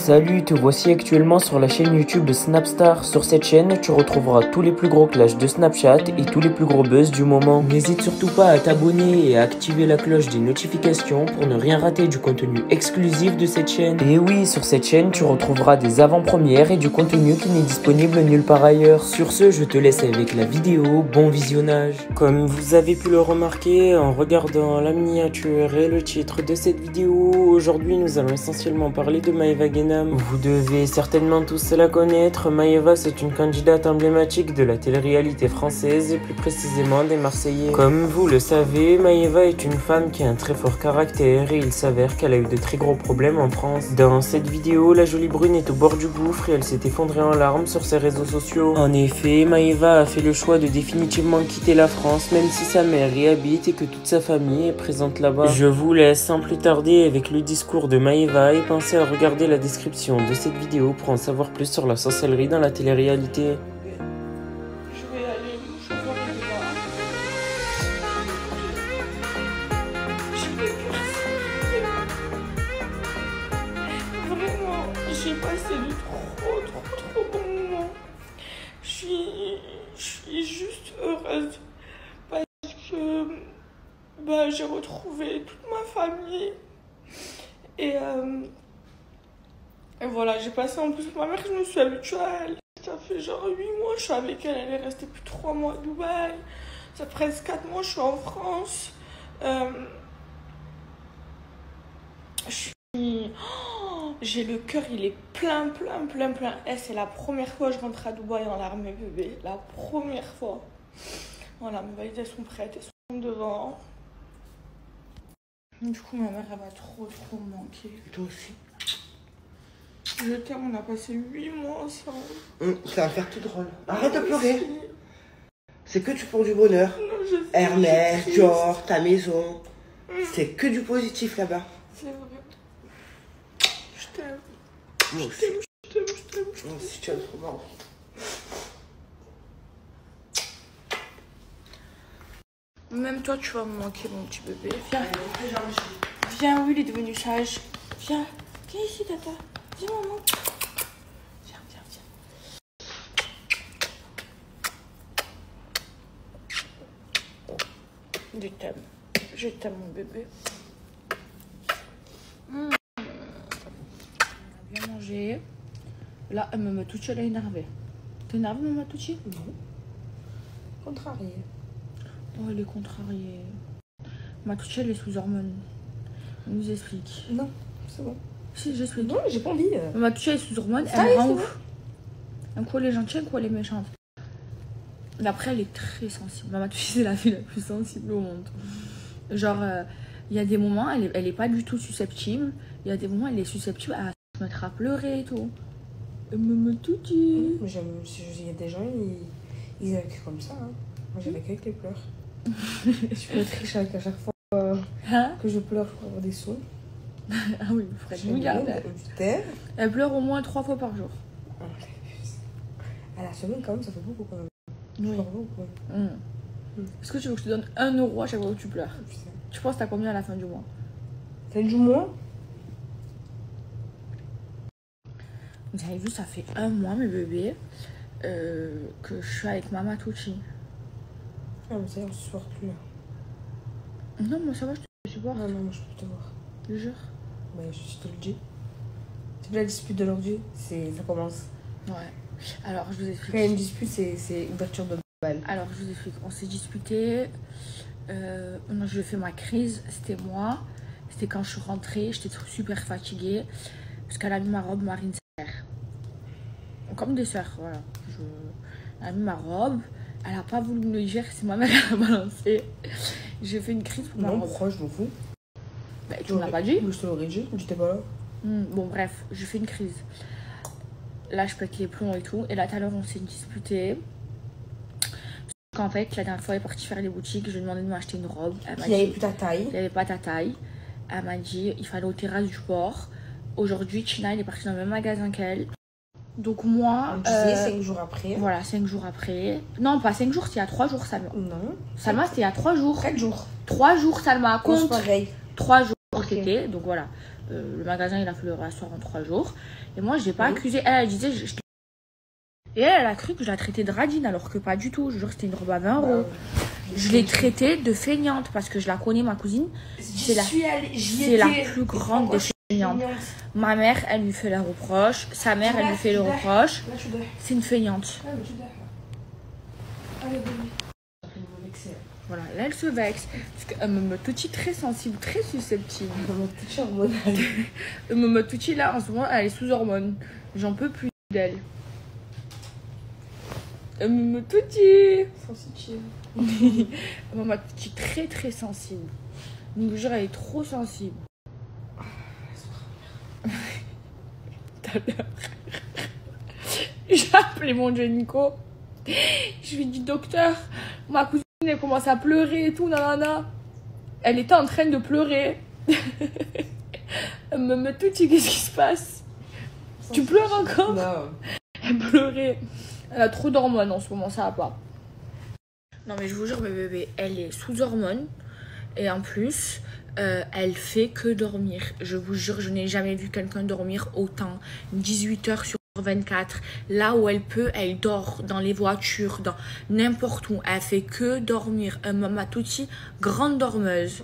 Salut, te voici actuellement sur la chaîne YouTube de Snapstar. Sur cette chaîne, tu retrouveras tous les plus gros clashs de Snapchat et tous les plus gros buzz du moment. N'hésite surtout pas à t'abonner et à activer la cloche des notifications pour ne rien rater du contenu exclusif de cette chaîne. Et oui, sur cette chaîne, tu retrouveras des avant-premières et du contenu qui n'est disponible nulle part ailleurs. Sur ce, je te laisse avec la vidéo. Bon visionnage. Comme vous avez pu le remarquer en regardant la miniature et le titre de cette vidéo, aujourd'hui nous allons essentiellement parler de Maeva Guénam. Vous devez certainement tous la connaître. Maeva, c'est une candidate emblématique de la télé-réalité française et plus précisément des Marseillais. Comme vous le savez, Maeva est une femme qui a un très fort caractère et il s'avère qu'elle a eu de très gros problèmes en France. Dans cette vidéo, la jolie brune est au bord du gouffre et elle s'est effondrée en larmes sur ses réseaux sociaux. En effet, Maeva a fait le choix de définitivement quitter la France, même si sa mère y habite et que toute sa famille est présente là-bas. Je vous laisse sans plus tarder avec le discours de Maeva et pensez à regarder la description de cette vidéo pour en savoir plus sur la sorcellerie dans la télé-réalité. Je vais aller au chauffeur est là. Vraiment, j'ai passé de trop bons moments. Je suis juste heureuse parce que j'ai retrouvé toute ma famille et voilà, j'ai passé en plus ma mère, je me suis habituée à elle. Ça fait genre 8 mois, je suis avec elle, elle est restée plus de 3 mois à Dubaï. Ça fait presque 4 mois, je suis en France. J'ai le cœur, il est plein. Et c'est la première fois que je rentre à Dubaï en larmes, bébé. La première fois. Voilà, mes valises, elles sont prêtes, elles sont devant. Du coup, ma mère, elle va trop me manquer. Et toi aussi. Je t'aime, on a passé 8 mois ensemble. Ça va faire tout drôle. Arrête de pleurer. C'est que pour du bonheur. Non, Hermès, Dior, ta maison. C'est que du positif là-bas. C'est vrai. Je t'aime. Moi aussi. Je t'aime. Moi aussi, tu es trop marrant. Même toi, tu vas me manquer, mon petit bébé. Viens, oui, il est devenu sage. Viens ici, tata. Viens, maman. Viens. Je t'aime, mon bébé. On a bien mangé. Là, Maman Touchi, elle est énervée. T'es énervée, Maman Touchi? Non. Contrariée. Oh, elle est contrariée. Maman Touchi, elle est sous hormones. Elle nous explique. Non, c'est bon. Si, j'explique. Non, j'ai pas envie. Maman Touchi, elle est sous hormones, elle me rend ouf. Un coup, elle est gentille, un coup, elle est méchante. Mais après, elle est très sensible. Maman Touchi, c'est la fille la plus sensible au monde. Genre, il y a des moments, elle est pas du tout susceptible. Il y a des moments, elle est susceptible à se mettre à pleurer et tout. Maman Touchi. Il y a des gens, ils évacuent comme ça. Hein. Moi, j'évacue avec les pleurs. Je me triche à chaque fois que je pleure pour avoir des sons. Ah oui, Fred, regarde. Elle pleure au moins 3 fois par jour. À la semaine, quand même, ça fait beaucoup quand même. Oui. Est-ce que tu veux que je te donne 1 euro à chaque fois que tu pleures? Tu penses que t'as combien à la fin du mois? Fin du mois? Vous avez vu, ça fait 1 mois, mes bébés, que je suis avec Maman Touchi. Ah, mais ça y est, on se supporte plus là. Non, moi ça va, je te supporte. Ah non, moi je peux plus te voir. Je jure. Bah, je te le dis. C'est plus la dispute de l'ordi, ça commence. Ouais. Alors, je vous explique. Quand il y a une dispute, c'est ouverture de balle. Alors, je vous explique. On s'est disputé. Je fais ma crise. C'était moi. C'était quand je suis rentrée. J'étais super fatiguée. Parce qu'elle a mis ma robe marine serre. Comme des sœurs, voilà. Elle a mis ma robe. Elle a pas voulu me le dire. C'est ma mère qui a balancé. J'ai fait une crise pour ma robe. Pourquoi je m'en fous? Bah, tu me l'as pas dit? Je te l'aurais dit. J'étais pas là. Bon, bref. Je fais une crise. Là, je pète les plombs et tout. Et là, tout à l'heure, on s'est disputé. Parce qu'en fait, la dernière fois, elle est partie faire les boutiques. Je lui ai demandé de m'acheter une robe. Il n'y avait plus ta taille. Il n'y avait pas ta taille. Elle m'a dit il fallait aux terrasses du port. Aujourd'hui, China, il est parti dans le même magasin qu'elle. Donc, moi. On disait 5 jours après. Voilà, 5 jours après. Non, pas 5 jours, c'était il y a 3 jours, Salma. Non. Salma, c'était il y a 3 jours. 4 jours. 3 jours, Salma. Compte. C'est pareil. 3 jours. c'était. Donc voilà, le magasin il a fait le restaurant en 3 jours. Et moi je l'ai pas accusée. Elle disait et elle a cru que je la traitais de radine alors que pas du tout. Je jure que c'était une robe à 20 €. Je l'ai traitée de feignante parce que je la connais, ma cousine. C'est la plus grande des feignantes. Ma mère, elle lui fait les reproches. Sa mère, elle lui fait les reproches. C'est une feignante. Voilà, là elle se vexe. Parce qu'elle me touche très sensible, très susceptible. Me touche là, en ce moment, elle est sous hormones. J'en peux plus d'elle. Me touche sensible. Maman touche très très sensible. Donc, je jure, elle est trop sensible. Tout à l'heure, j'ai appelé mon gynéco. Je lui ai dit, docteur, ma cousine elle commence à pleurer et tout, nanana. Elle était en train de pleurer. Elle me touche, qu'est-ce qui se passe? Tu pleures encore? Non. Elle pleurait. Elle a trop d'hormones en ce moment, ça va pas. Non mais je vous jure, mes bébés, elle est sous hormones. Et en plus, elle fait que dormir. Je vous jure, je n'ai jamais vu quelqu'un dormir autant. 18 heures sur 24. Là où elle peut, elle dort dans les voitures, dans n'importe où. Elle fait que dormir. Maman Touti, grande dormeuse.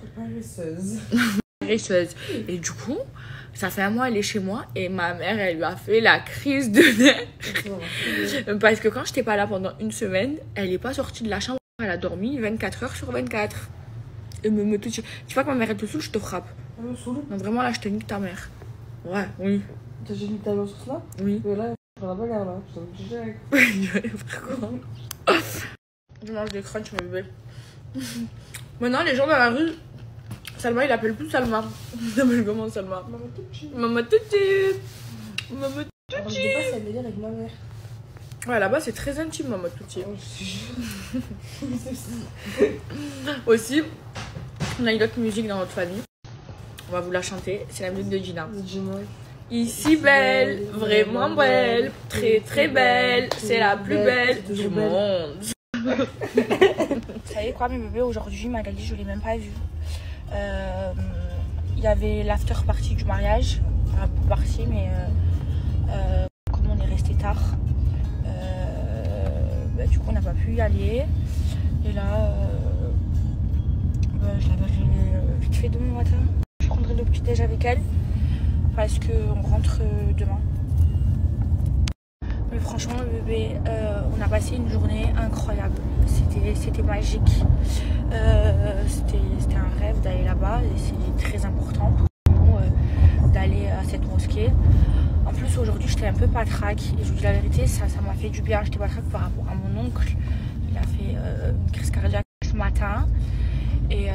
Paresseuse. Et du coup, ça fait un mois, elle est chez moi et ma mère, elle lui a fait la crise de nerfs. Parce que quand j'étais pas là pendant une semaine, elle n'est pas sortie de la chambre. Elle a dormi 24 heures sur 24. Et me touche. Tu vois, quand ma mère elle te saoule, je te frappe. Elle me saoule? Non, vraiment, là, je te nique ta mère. Ouais, oui. T'as déjà niqué ta mère sur ça? Oui. Mais là, je la bagarre là. Je Je mange des crunchs, mes bébés. Maintenant, les gens dans la rue, Salma, il appelle plus Salma. Il appelle comment Salma? Maman Touchi. Maman Touti. Maman Alors, je Touti. sais pas si elle délire avec ma mère. Ouais, là-bas, c'est très intime, Maman Touti. Oh, je suis Aussi, on a une autre musique dans notre famille. On va vous la chanter. C'est la musique de Gina. Ici belle, vraiment belle, très très belle, c'est la plus belle du monde. Vous savez quoi, mes bébés, aujourd'hui, Magali, je l'ai même pas vue. Il y avait l'after party du mariage, pas beaucoup party, mais comme on est resté tard, du coup on n'a pas pu y aller. Et là, je l'avais vite fait demain matin. Je prendrai le petit déj avec elle parce qu'on rentre demain. Mais franchement, bébé, on a passé une journée incroyable. C'était magique. C'était un rêve d'aller là-bas et c'est très important pour nous d'aller à cette mosquée. En plus, aujourd'hui, j'étais un peu patraque et je vous dis la vérité, ça m'a fait du bien. J'étais patraque par rapport à mon oncle. Il a fait une crise cardiaque ce matin et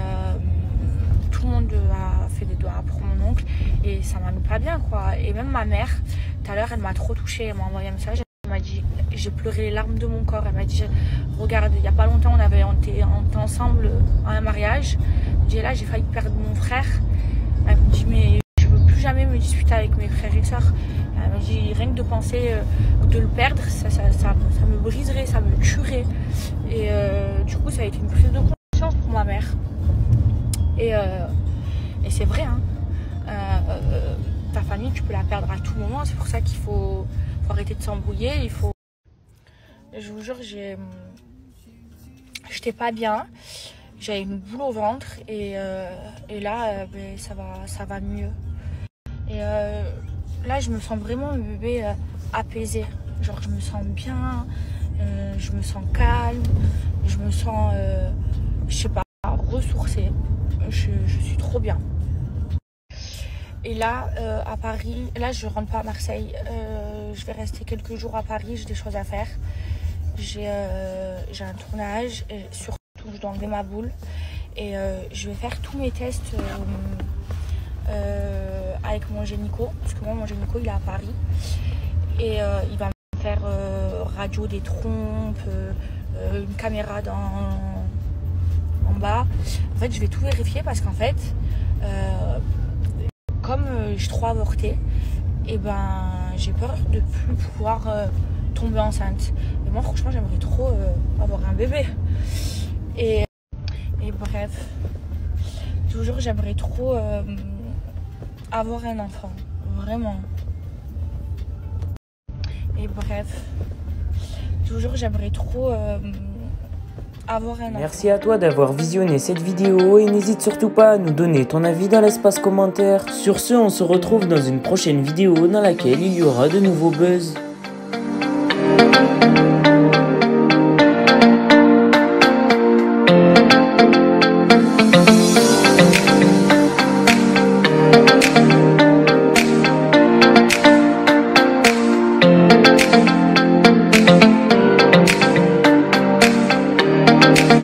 tout le monde a fait des doigts pour mon oncle et ça m'a mis pas bien, quoi. Et même ma mère, tout à l'heure, elle m'a trop touchée. Elle m'a envoyé un message. Elle m'a dit, j'ai pleuré les larmes de mon corps. Elle m'a dit, regarde, il n'y a pas longtemps, on était ensemble à un mariage. Là, j'ai failli perdre mon frère. Elle me dit, mais je ne veux plus jamais me disputer avec mes frères et sœurs. Elle m'a dit, rien que de penser de le perdre, ça me briserait, ça me tuerait. Et du coup, ça a été une prise de conscience pour ma mère. Et c'est vrai, hein. Ta famille, tu peux la perdre à tout moment. C'est pour ça qu'il faut arrêter de s'embrouiller. Je vous jure, j'étais pas bien. J'avais une boule au ventre et là, ça va mieux. Et là, je me sens vraiment, bébé, apaisée. Genre, je me sens bien, je me sens calme, je me sens, je sais pas, ressourcée. Je suis trop bien. Et là, à Paris, là, je rentre pas à Marseille. Je vais rester quelques jours à Paris, j'ai des choses à faire. J'ai un tournage, et surtout, je dois enlever ma boule. Et je vais faire tous mes tests avec mon gynéco, parce que moi, mon gynéco, il est à Paris. Et il va me faire radio des trompes, une caméra en bas. En fait, je vais tout vérifier parce qu'en fait, comme je suis trop avortée, et ben, j'ai peur de plus pouvoir tomber enceinte. Et moi, franchement, j'aimerais trop avoir un bébé. Et bref, toujours, j'aimerais trop avoir un enfant. Vraiment. Et bref. Toujours, j'aimerais trop avoir un enfant. Merci à toi d'avoir visionné cette vidéo et n'hésite surtout pas à nous donner ton avis dans l'espace commentaire. Sur ce, on se retrouve dans une prochaine vidéo dans laquelle il y aura de nouveaux buzz.